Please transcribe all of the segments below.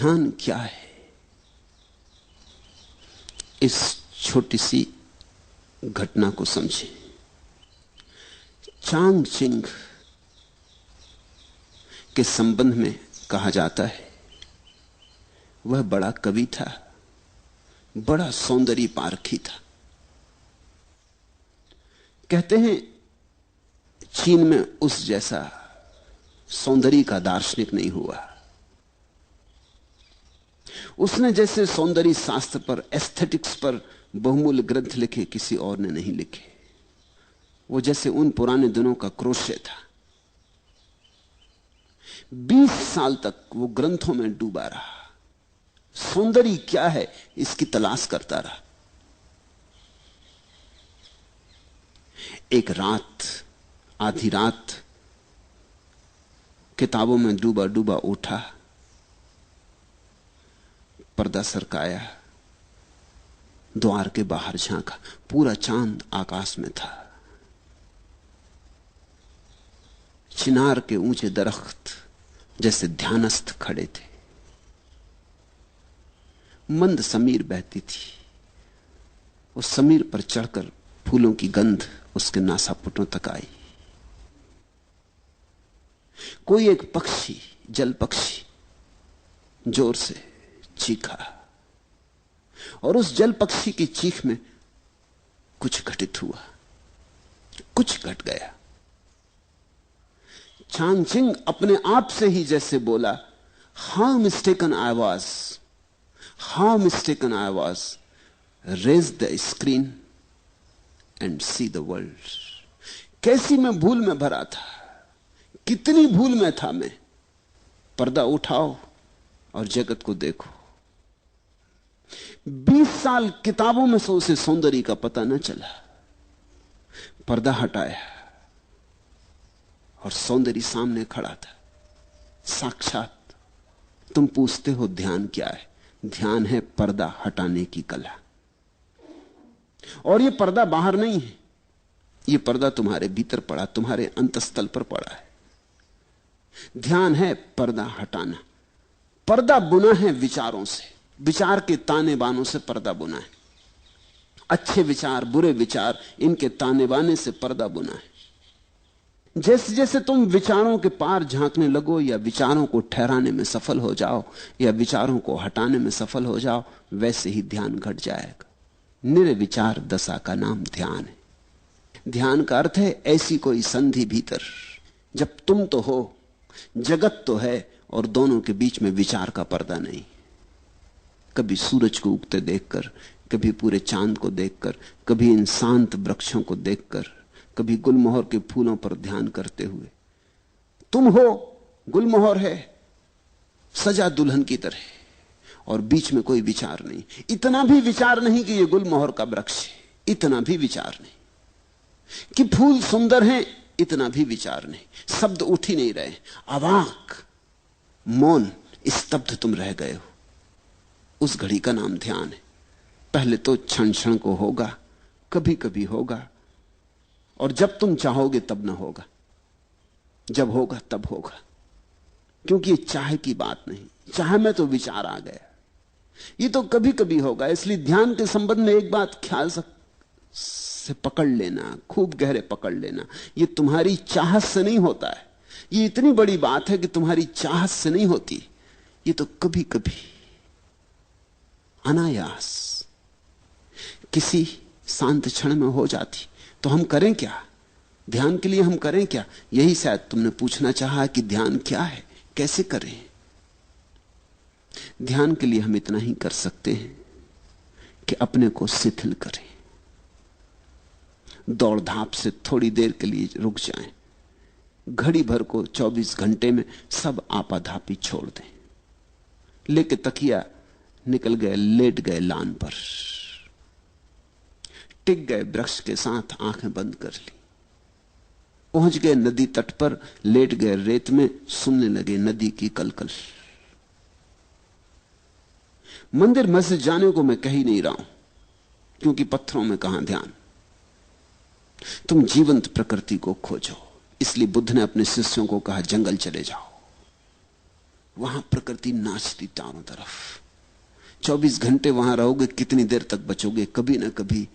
ध्यान क्या है, इस छोटी सी घटना को समझें। चांग चिंग के संबंध में कहा जाता है वह बड़ा कवि था, बड़ा सौंदर्य पारखी था। कहते हैं चीन में उस जैसा सौंदर्य का दार्शनिक नहीं हुआ। उसने जैसे सौंदर्य शास्त्र पर, एस्थेटिक्स पर बहुमूल्य ग्रंथ लिखे किसी और ने नहीं लिखे। वो जैसे उन पुराने दिनों का क्रोशे था। 20 साल तक वो ग्रंथों में डूबा रहा, सौंदर्य क्या है इसकी तलाश करता रहा। एक रात, आधी रात, किताबों में डूबा डूबा उठा, पर्दा सरकाया, द्वार के बाहर झांका, पूरा चांद आकाश में था। चिनार के ऊंचे दरख्त जैसे ध्यानस्थ खड़े थे। मंद समीर बहती थी। उस समीर पर चढ़कर फूलों की गंध उसके नासापुटों तक आई। कोई एक पक्षी, जल पक्षी, जोर से चीखा और उस जल पक्षी की चीख में कुछ घटित हुआ, कुछ घट गया। चांग चिंग अपने आप से ही जैसे बोला, how mistaken I was, how mistaken I was, raise the screen and see the world. कैसी मैं भूल में भरा था, कितनी भूल में था मैं। पर्दा उठाओ और जगत को देखो। 20 साल किताबों में से उसे सौंदर्य का पता न चला। पर्दा हटाया और सौंदर्य सामने खड़ा था, साक्षात। तुम पूछते हो ध्यान क्या है? ध्यान है पर्दा हटाने की कला। और यह पर्दा बाहर नहीं है, यह पर्दा तुम्हारे भीतर पड़ा, तुम्हारे अंतस्थल पर पड़ा है। ध्यान है पर्दा हटाना। पर्दा बुना है विचारों से, विचार के ताने बानों से पर्दा बुना है। अच्छे विचार, बुरे विचार, इनके ताने बाने से पर्दा बुना है। जैसे जैसे तुम विचारों के पार झांकने लगो, या विचारों को ठहराने में सफल हो जाओ, या विचारों को हटाने में सफल हो जाओ, वैसे ही ध्यान घट जाएगा। निर्विचार दशा का नाम ध्यान है। ध्यान का अर्थ है ऐसी कोई संधि भीतर जब तुम तो हो, जगत तो है, और दोनों के बीच में विचार का पर्दा नहीं। कभी सूरज को उगते देखकर, कभी पूरे चांद को देखकर, कभी इन शांत वृक्षों को देखकर, कभी गुलमोहर के फूलों पर ध्यान करते हुए। तुम हो, गुलमोहर है सजा दुल्हन की तरह, और बीच में कोई विचार नहीं। इतना भी विचार नहीं कि यह गुलमोहर का वृक्ष है, इतना भी विचार नहीं कि फूल सुंदर हैं, इतना भी विचार नहीं। शब्द उठ ही नहीं रहे, अवाक, मौन, स्तब्ध तुम रह गए हो। उस घड़ी का नाम ध्यान है। पहले तो क्षण क्षण को होगा, कभी कभी होगा, और जब तुम चाहोगे तब ना होगा, जब होगा तब होगा। क्योंकि ये चाह की बात नहीं, चाह में तो विचार आ गया। ये तो कभी कभी होगा। इसलिए ध्यान के संबंध में एक बात ख्याल से पकड़ लेना, खूब गहरे पकड़ लेना, ये तुम्हारी चाहत से नहीं होता है। ये इतनी बड़ी बात है कि तुम्हारी चाहत से नहीं होती, ये तो कभी कभी अनायास किसी शांत क्षण में हो जाती। तो हम करें क्या? ध्यान के लिए हम करें क्या? यही शायद तुमने पूछना चाहा कि ध्यान क्या है, कैसे करें। ध्यान के लिए हम इतना ही कर सकते हैं कि अपने को शिथिल करें, दौड़ धाप से थोड़ी देर के लिए रुक जाएं, घड़ी भर को 24 घंटे में सब आपाधापी छोड़ दें। लेके तकिया निकल गए, लेट गए लान पर, टिक गए वृक्ष के साथ, आंखें बंद कर ली, पहुंच गए नदी तट पर, लेट गए रेत में, सुनने लगे नदी की कलकल। मंदिर मस्जिद जाने को मैं कह ही नहीं रहा हूं, क्योंकि पत्थरों में कहां ध्यान। तुम जीवंत प्रकृति को खोजो। इसलिए बुद्ध ने अपने शिष्यों को कहा, जंगल चले जाओ, वहां प्रकृति नाचती चारों तरफ। 24 घंटे वहां रहोगे, कितनी देर तक बचोगे? कभी ना कभी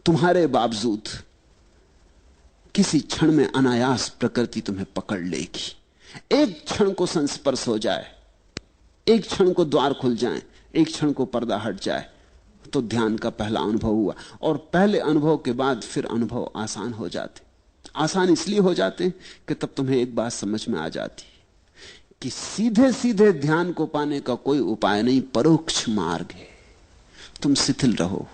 तुम्हारे बावजूद किसी क्षण में अनायास प्रकृति तुम्हें पकड़ लेगी। एक क्षण को संस्पर्श हो जाए, एक क्षण को द्वार खुल जाए, एक क्षण को पर्दा हट जाए, तो ध्यान का पहला अनुभव हुआ। और पहले अनुभव के बाद फिर अनुभव आसान हो जाते। आसान इसलिए हो जाते हैं कि तब तुम्हें एक बात समझ में आ जाती कि सीधे सीधे ध्यान को पाने का कोई उपाय नहीं, परोक्ष मार्ग है। तुम शिथिल रहो,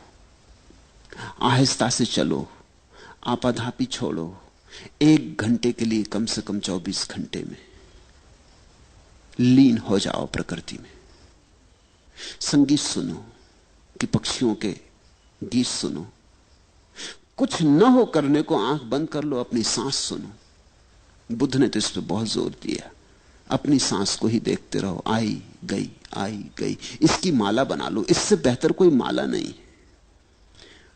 आहिस्ता से चलो, आपाधापी छोड़ो। 1 घंटे के लिए कम से कम 24 घंटे में लीन हो जाओ प्रकृति में। संगीत सुनो कि पक्षियों के गीत सुनो। कुछ न हो करने को आंख बंद कर लो, अपनी सांस सुनो। बुद्ध ने तो इस पर बहुत जोर दिया, अपनी सांस को ही देखते रहो, आई गई आई गई। इसकी माला बना लो, इससे बेहतर कोई माला नहीं।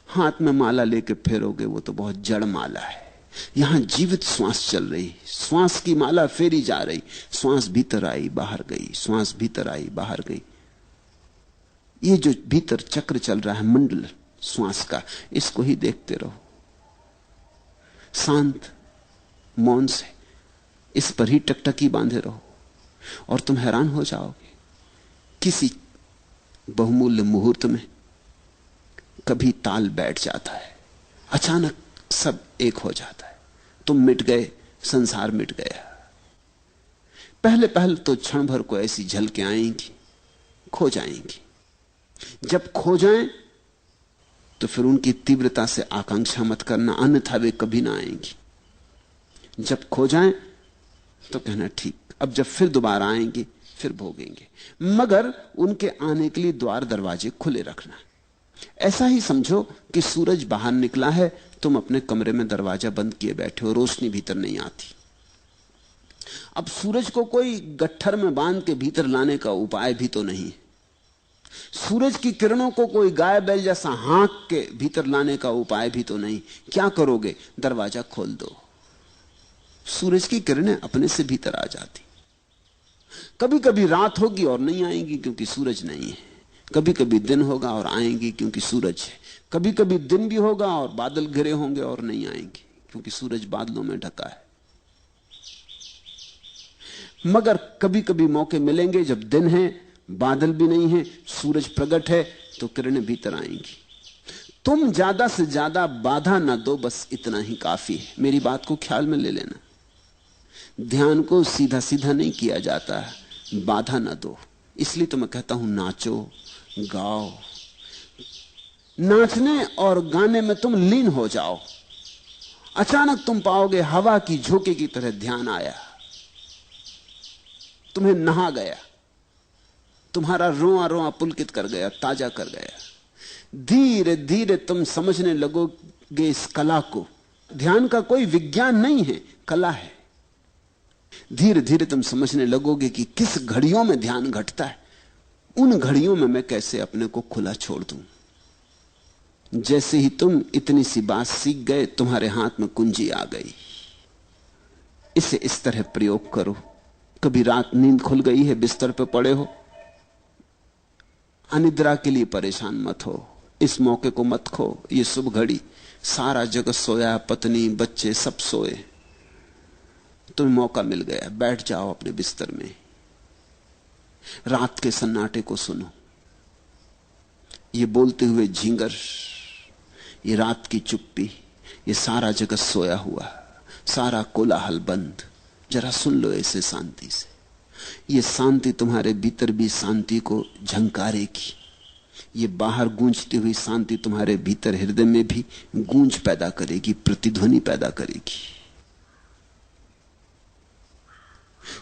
हाथ में माला लेके फेरोगे वो तो बहुत जड़ माला है। यहां जीवित श्वास चल रही, श्वास की माला फेरी जा रही। श्वास भीतर आई बाहर गई, श्वास भीतर आई बाहर गई। ये जो भीतर चक्र चल रहा है मंडल श्वास का, इसको ही देखते रहो शांत मौन से। इस पर ही टकटकी बांधे रहो और तुम हैरान हो जाओगे। किसी बहुमूल्य मुहूर्त में कभी ताल बैठ जाता है, अचानक सब एक हो जाता है। तुम मिट गए, संसार मिट गया। पहले पहले तो क्षण भर को ऐसी झलकें आएंगी, खो जाएंगी। जब खो जाएं तो फिर उनकी तीव्रता से आकांक्षा मत करना, अन्यथा वे कभी ना आएंगी। जब खो जाएं तो कहना ठीक, अब जब फिर दोबारा आएंगी फिर भोगेंगे। मगर उनके आने के लिए द्वार दरवाजे खुले रखना। ऐसा ही समझो कि सूरज बाहर निकला है, तुम अपने कमरे में दरवाजा बंद किए बैठे हो, रोशनी भीतर नहीं आती। अब सूरज को कोई गट्ठर में बांध के भीतर लाने का उपाय भी तो नहीं। सूरज की किरणों को कोई गाय बैल जैसा हाँक के भीतर लाने का उपाय भी तो नहीं। क्या करोगे? दरवाजा खोल दो, सूरज की किरणें अपने से भीतर आ जाती। कभी कभी रात होगी और नहीं आएंगी क्योंकि सूरज नहीं है, कभी कभी दिन होगा और आएंगी क्योंकि सूरज है, कभी कभी दिन भी होगा और बादल घिरे होंगे और नहीं आएंगी क्योंकि सूरज बादलों में ढका है। मगर कभी कभी मौके मिलेंगे जब दिन है, बादल भी नहीं है, सूरज प्रकट है, तो किरणें भीतर आएंगी। तुम ज्यादा से ज्यादा बाधा ना दो, बस इतना ही काफी है। मेरी बात को ख्याल में ले लेना। ध्यान को सीधा सीधा नहीं किया जाता, बाधा ना दो। इसलिए तो मैं कहता हूं नाचो गाओ। नाचने और गाने में तुम लीन हो जाओ। अचानक तुम पाओगे हवा की झोंके की तरह ध्यान आया, तुम्हें नहा गया, तुम्हारा रोआ रोआ पुलकित कर गया, ताजा कर गया। धीरे धीरे तुम समझने लगोगे इस कला को। ध्यान का कोई विज्ञान नहीं है, कला है। धीरे धीरे तुम समझने लगोगे कि किस घड़ियों में ध्यान घटता है। उन घड़ियों में मैं कैसे अपने को खुला छोड़ दूं। जैसे ही तुम इतनी सी बात सीख गए, तुम्हारे हाथ में कुंजी आ गई। इसे इस तरह प्रयोग करो। कभी रात नींद खुल गई है, बिस्तर पे पड़े हो, अनिद्रा के लिए परेशान मत हो। इस मौके को मत खो। ये शुभ घड़ी, सारा जगत सोया, पत्नी बच्चे सब सोए, तुम्हें मौका मिल गया। बैठ जाओ अपने बिस्तर में, रात के सन्नाटे को सुनो। ये बोलते हुए झींगर, ये रात की चुप्पी, ये सारा जगत सोया हुआ, सारा कोलाहल बंद। जरा सुन लो इसे शांति से। ये शांति तुम्हारे भीतर भी शांति को झंकारेगी। ये बाहर गूंजती हुई शांति तुम्हारे भीतर हृदय में भी गूंज पैदा करेगी, प्रतिध्वनि पैदा करेगी।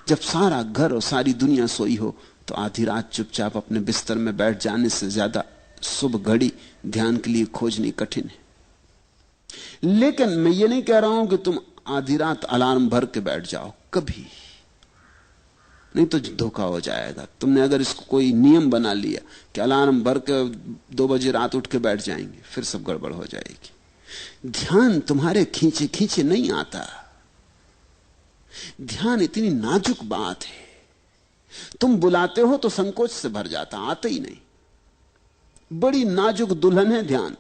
जब सारा घर और सारी दुनिया सोई हो तो आधी रात चुपचाप अपने बिस्तर में बैठ जाने से ज्यादा शुभ घड़ी ध्यान के लिए खोजनी कठिन है। लेकिन मैं ये नहीं कह रहा हूं कि तुम आधी रात अलार्म भर के बैठ जाओ, कभी नहीं, तो धोखा हो जाएगा। तुमने अगर इसको कोई नियम बना लिया कि अलार्म भर के 2 बजे रात उठ के बैठ जाएंगे, फिर सब गड़बड़ हो जाएगी। ध्यान तुम्हारे खींचे खींचे नहीं आता। ध्यान इतनी नाजुक बात है तुम बुलाते हो तो संकोच से भर जाता, आते ही नहीं। बड़ी नाजुक दुल्हन है ध्यान।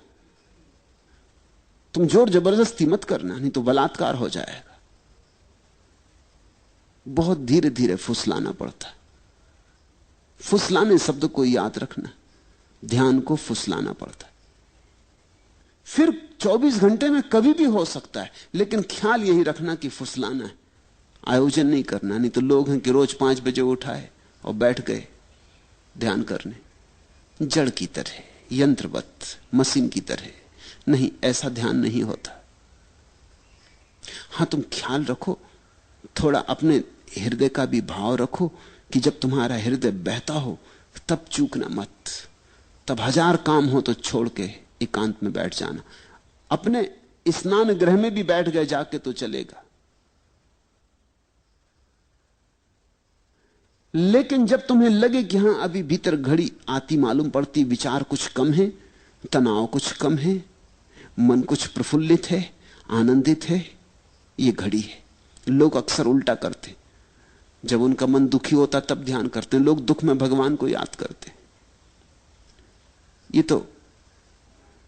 तुम जोर जबरदस्ती मत करना, नहीं तो बलात्कार हो जाएगा। बहुत धीरे धीरे फुसलाना पड़ता। फुसलाने शब्द को याद रखना, ध्यान को फुसलाना पड़ता। फिर 24 घंटे में कभी भी हो सकता है, लेकिन ख्याल यही रखना कि फुसलाना है, आयोजन नहीं करना। नहीं तो लोग हैं कि रोज 5 बजे उठाए और बैठ गए ध्यान करने, जड़ की तरह, यंत्रवत, मशीन की तरह। नहीं, ऐसा ध्यान नहीं होता। हां, तुम ख्याल रखो, थोड़ा अपने हृदय का भी भाव रखो कि जब तुम्हारा हृदय बहता हो तब चूकना मत। तब 1000 काम हो तो छोड़ के एकांत में बैठ जाना। अपने स्नान गृह में भी बैठ गए जाके तो चलेगा, लेकिन जब तुम्हें लगे कि हां अभी भीतर घड़ी आती मालूम पड़ती, विचार कुछ कम है, तनाव कुछ कम है, मन कुछ प्रफुल्लित है, आनंदित है, ये घड़ी है। लोग अक्सर उल्टा करते, जब उनका मन दुखी होता तब ध्यान करते हैं। लोग दुख में भगवान को याद करते। ये तो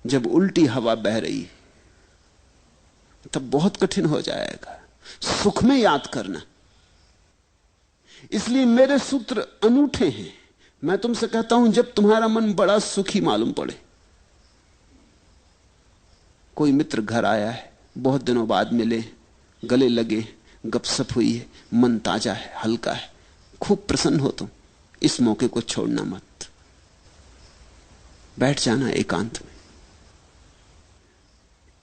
जब उल्टी हवा बह रही है तब बहुत कठिन हो जाएगा सुख में याद करना। इसलिए मेरे सूत्र अनूठे हैं। मैं तुमसे कहता हूं, जब तुम्हारा मन बड़ा सुखी मालूम पड़े, कोई मित्र घर आया है, बहुत दिनों बाद मिले, गले लगे, गपशप हुई है, मन ताजा है, हल्का है, खूब प्रसन्न हो तुम, इस मौके को छोड़ना मत। बैठ जाना एकांत में।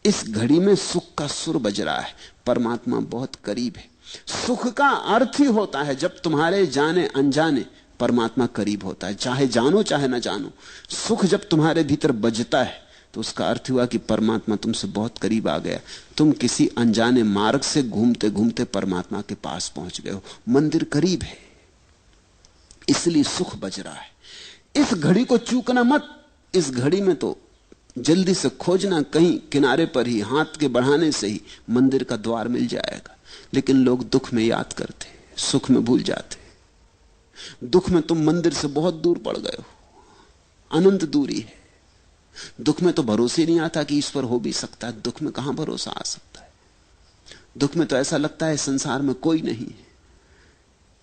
इस घड़ी में सुख का सुर बज रहा है, परमात्मा बहुत करीब है। सुख का अर्थ ही होता है जब तुम्हारे जाने अनजाने परमात्मा करीब होता है, चाहे जानो चाहे ना जानो। सुख जब तुम्हारे भीतर बजता है तो उसका अर्थ हुआ कि परमात्मा तुमसे बहुत करीब आ गया। तुम किसी अनजाने मार्ग से घूमते घूमते परमात्मा के पास पहुंच गए हो। मंदिर करीब है, इसलिए सुख बज रहा है। इस घड़ी को चूकना मत। इस घड़ी में तो जल्दी से खोजना, कहीं किनारे पर ही हाथ के बढ़ाने से ही मंदिर का द्वार मिल जाएगा। लेकिन लोग दुख में याद करते, सुख में भूल जाते। दुख में तुम मंदिर से बहुत दूर पड़ गए हो, अनंत दूरी है। दुख में तो भरोसे नहीं आता कि ईश्वर हो भी सकता है। दुख में कहां भरोसा आ सकता है? दुख में तो ऐसा लगता है संसार में कोई नहीं है।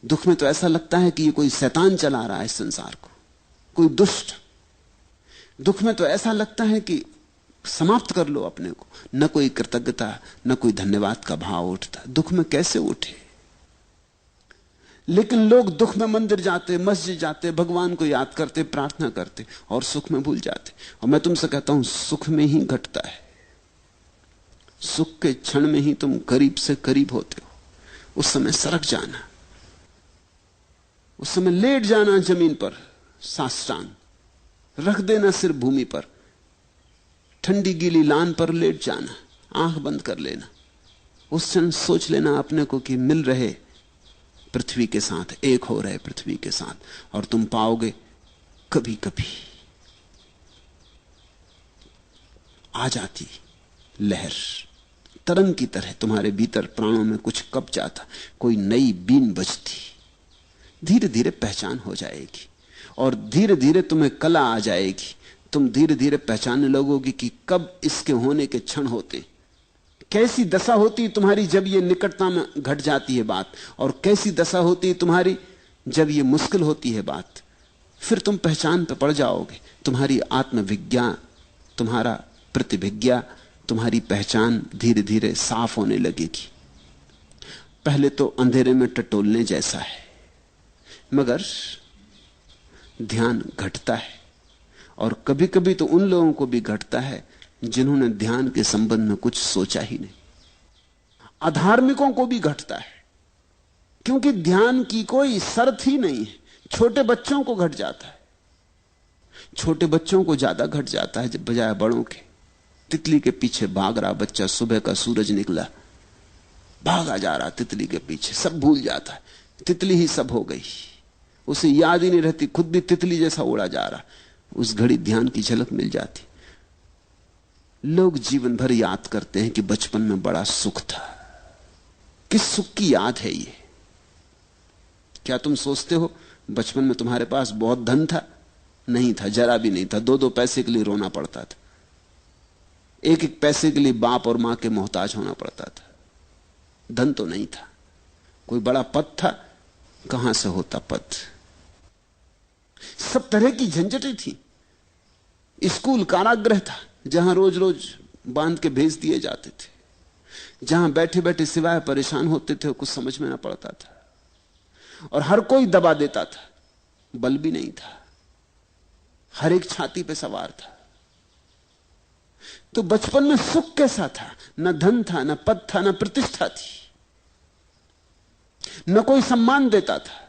दुख में तो ऐसा लगता है कि ये कोई शैतान चला रहा है संसार को, कोई दुष्ट। दुख में तो ऐसा लगता है कि समाप्त कर लो अपने को। न कोई कृतज्ञता, न कोई धन्यवाद का भाव उठता। दुख में कैसे उठे? लेकिन लोग दुख में मंदिर जाते, मस्जिद जाते, भगवान को याद करते, प्रार्थना करते और सुख में भूल जाते। और मैं तुमसे कहता हूं, सुख में ही घटता है। सुख के क्षण में ही तुम करीब से करीब होते हो। उस समय सरक जाना, उस समय लेट जाना जमीन पर, साष्टांग रख देना सिर भूमि पर, ठंडी गीली लान पर लेट जाना, आंख बंद कर लेना। उस क्षण सोच लेना अपने को कि मिल रहे पृथ्वी के साथ, एक हो रहे पृथ्वी के साथ। और तुम पाओगे कभी कभी आ जाती लहर, तरंग की तरह तुम्हारे भीतर प्राणों में कुछ कब जाता, कोई नई बीन बजती। धीरे धीरे पहचान हो जाएगी और धीरे धीरे तुम्हें कला आ जाएगी। तुम धीरे धीरे पहचानने लगोगे कि कब इसके होने के क्षण होते, कैसी दशा होती तुम्हारी जब ये निकटता में घट जाती है बात, और कैसी दशा होती तुम्हारी जब ये मुश्किल होती है बात। फिर तुम पहचान पे पड़ जाओगे। तुम्हारी आत्मविज्ञा, तुम्हारा प्रतिभिज्ञा, तुम्हारी पहचान धीरे धीरे साफ होने लगेगी। पहले तो अंधेरे में टटोलने जैसा है, मगर ध्यान घटता है। और कभी कभी तो उन लोगों को भी घटता है जिन्होंने ध्यान के संबंध में कुछ सोचा ही नहीं। अधार्मिकों को भी घटता है, क्योंकि ध्यान की कोई शर्त ही नहीं है। छोटे बच्चों को घट जाता है, छोटे बच्चों को ज्यादा घट जाता है जब बजाय बड़ों के। तितली के पीछे भाग रहा बच्चा, सुबह का सूरज निकला, भागा जा रहा तितली के पीछे, सब भूल जाता है, तितली ही सब हो गई, उसे याद ही नहीं रहती, खुद भी तितली जैसा उड़ा जा रहा। उस घड़ी ध्यान की झलक मिल जाती। लोग जीवन भर याद करते हैं कि बचपन में बड़ा सुख था। किस सुख की याद है ये? क्या तुम सोचते हो बचपन में तुम्हारे पास बहुत धन था? नहीं था, जरा भी नहीं था। 2-2 पैसे के लिए रोना पड़ता था, 1-1 पैसे के लिए बाप और मां के मोहताज होना पड़ता था। धन तो नहीं था। कोई बड़ा पद था? कहां से होता पद? सब तरह की झंझटें थी। स्कूल कारागृह था, जहां रोज रोज बांध के भेज दिए जाते थे, जहां बैठे बैठे सिवाय परेशान होते थे, कुछ समझ में ना पड़ता था, और हर कोई दबा देता था। बल भी नहीं था, हर एक छाती पे सवार था। तो बचपन में सुख कैसा था? न धन था, न पद था, न प्रतिष्ठा थी, न कोई सम्मान देता था।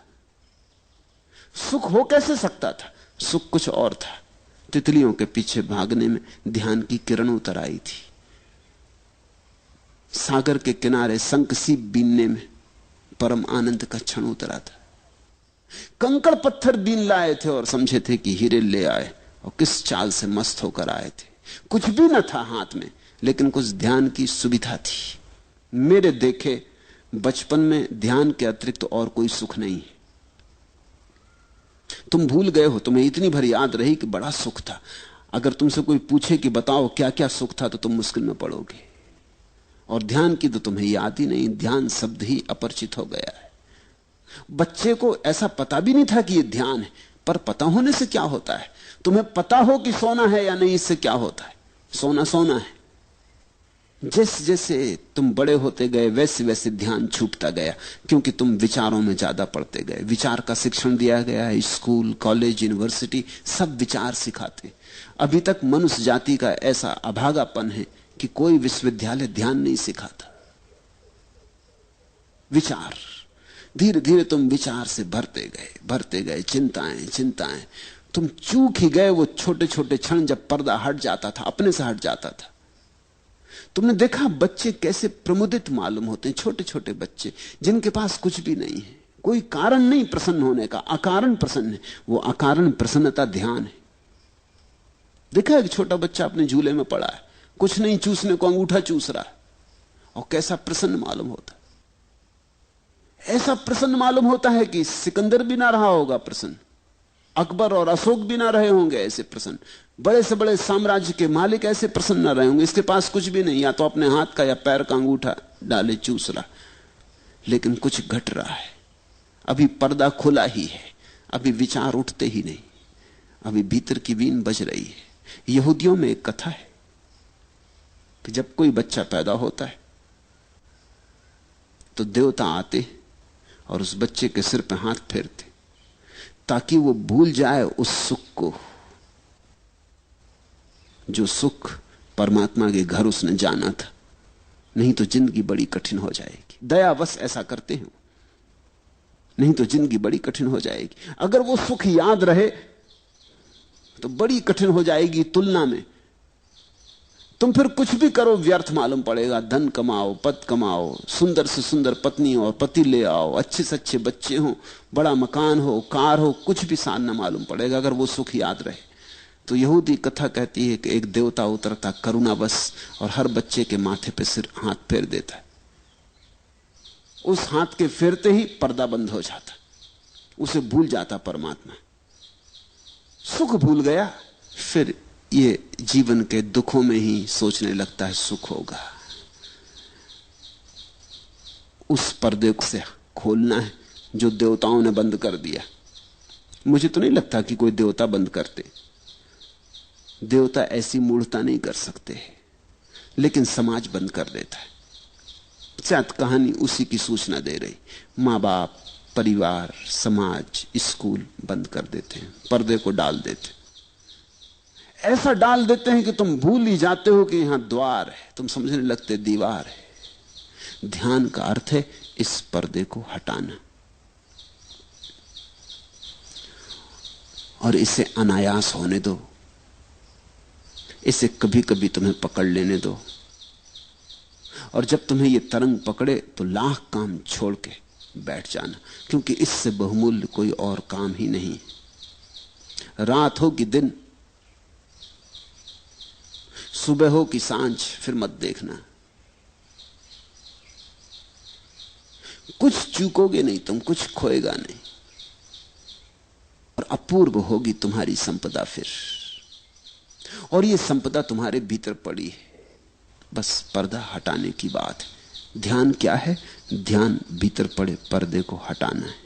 सुख हो कैसे सकता था? सुख कुछ और था। तितलियों के पीछे भागने में ध्यान की किरण उतर आई थी। सागर के किनारे शंखसीप बीनने में परम आनंद का क्षण उतरा था। कंकड़ पत्थर बीन लाए थे और समझे थे कि हीरे ले आए, और किस चाल से मस्त होकर आए थे। कुछ भी न था हाथ में, लेकिन कुछ ध्यान की सुविधा थी। मेरे देखे बचपन में ध्यान के अतिरिक्त तो और कोई सुख नहीं है। तुम भूल गए हो, तुम्हें इतनी भर याद रही कि बड़ा सुख था। अगर तुमसे कोई पूछे कि बताओ क्या क्या सुख था, तो तुम मुश्किल में पड़ोगे। और ध्यान की तो तुम्हें याद ही नहीं, ध्यान शब्द ही अपरिचित हो गया है। बच्चे को ऐसा पता भी नहीं था कि यह ध्यान है, पर पता होने से क्या होता है? तुम्हें पता हो कि सोना है या नहीं, इससे क्या होता है? सोना सोना है। जैसे जैसे तुम बड़े होते गए, वैसे वैसे ध्यान छूटता गया, क्योंकि तुम विचारों में ज्यादा पढ़ते गए। विचार का शिक्षण दिया गया है, स्कूल, कॉलेज, यूनिवर्सिटी सब विचार सिखाते। अभी तक मनुष्य जाति का ऐसा अभागापन है कि कोई विश्वविद्यालय ध्यान नहीं सिखाता। विचार, धीरे धीरे तुम विचार से भरते गए, चिंताएं चिंताएं। तुम चूक ही गए वो छोटे छोटे क्षण जब पर्दा हट जाता था, अपने से हट जाता था। तुमने देखा बच्चे कैसे प्रमुदित मालूम होते हैं, छोटे छोटे बच्चे जिनके पास कुछ भी नहीं है, कोई कारण नहीं प्रसन्न होने का, अकारण प्रसन्न है। वो अकारण प्रसन्नता ध्यान है। देखा एक छोटा बच्चा अपने झूले में पड़ा है, कुछ नहीं चूसने को अंगूठा चूस रहा है, और कैसा प्रसन्न मालूम होता है। ऐसा प्रसन्न मालूम होता है कि सिकंदर भी ना रहा होगा प्रसन्न, अकबर और अशोक भी ना रहे होंगे ऐसे प्रसन्न, बड़े से बड़े साम्राज्य के मालिक ऐसे प्रसन्न ना रहे होंगे। इसके पास कुछ भी नहीं, या तो अपने हाथ का या पैर का अंगूठा डाले चूस रहा, लेकिन कुछ घट रहा है। अभी पर्दा खुला ही है, अभी विचार उठते ही नहीं, अभी भीतर की वीण बज रही है। यहूदियों में एक कथा है कि जब कोई बच्चा पैदा होता है तो देवता आते और उस बच्चे के सिर पे हाथ फेरते, ताकि वो भूल जाए उस सुख को, जो सुख परमात्मा के घर उसने जाना था। नहीं तो जिंदगी बड़ी कठिन हो जाएगी। दयावश ऐसा करते हैं, नहीं तो जिंदगी बड़ी कठिन हो जाएगी। अगर वो सुख याद रहे तो बड़ी कठिन हो जाएगी तुलना में। तुम फिर कुछ भी करो व्यर्थ मालूम पड़ेगा। धन कमाओ, पद कमाओ, सुंदर से सुंदर पत्नी और पति ले आओ, अच्छे से अच्छे बच्चे हो, बड़ा मकान हो, कार हो, कुछ भी सान न मालूम पड़ेगा अगर वो सुख याद रहे। तो यहूदी कथा कहती है कि एक देवता उतरता करुणावश और हर बच्चे के माथे पे सिर हाथ फेर देता है। उस हाथ के फेरते ही पर्दा बंद हो जाता, उसे भूल जाता परमात्मा, सुख भूल गया। फिर ये जीवन के दुखों में ही सोचने लगता है सुख होगा। उस पर्दे से खोलना है जो देवताओं ने बंद कर दिया। मुझे तो नहीं लगता कि कोई देवता बंद करते, देवता ऐसी मूढ़ता नहीं कर सकते, लेकिन समाज बंद कर देता है। शायद कहानी उसी की सूचना दे रही। मां बाप, परिवार, समाज, स्कूल बंद कर देते हैं, पर्दे को डाल देते, ऐसा डाल देते हैं कि तुम भूल ही जाते हो कि यहां द्वार है, तुम समझने लगते दीवार है। ध्यान का अर्थ है इस पर्दे को हटाना और इसे अनायास होने दो, इसे कभी कभी तुम्हें पकड़ लेने दो। और जब तुम्हें यह तरंग पकड़े तो लाख काम छोड़ के बैठ जाना, क्योंकि इससे बहुमूल्य कोई और काम ही नहीं। रात हो कि दिन, सुबह हो कि सांझ, फिर मत देखना। कुछ चूकोगे नहीं तुम, कुछ खोएगा नहीं। और अपूर्व होगी तुम्हारी संपदा फिर। और ये संपदा तुम्हारे भीतर पड़ी है, बस पर्दा हटाने की बात है। ध्यान क्या है? ध्यान भीतर पड़े पर्दे को हटाना है।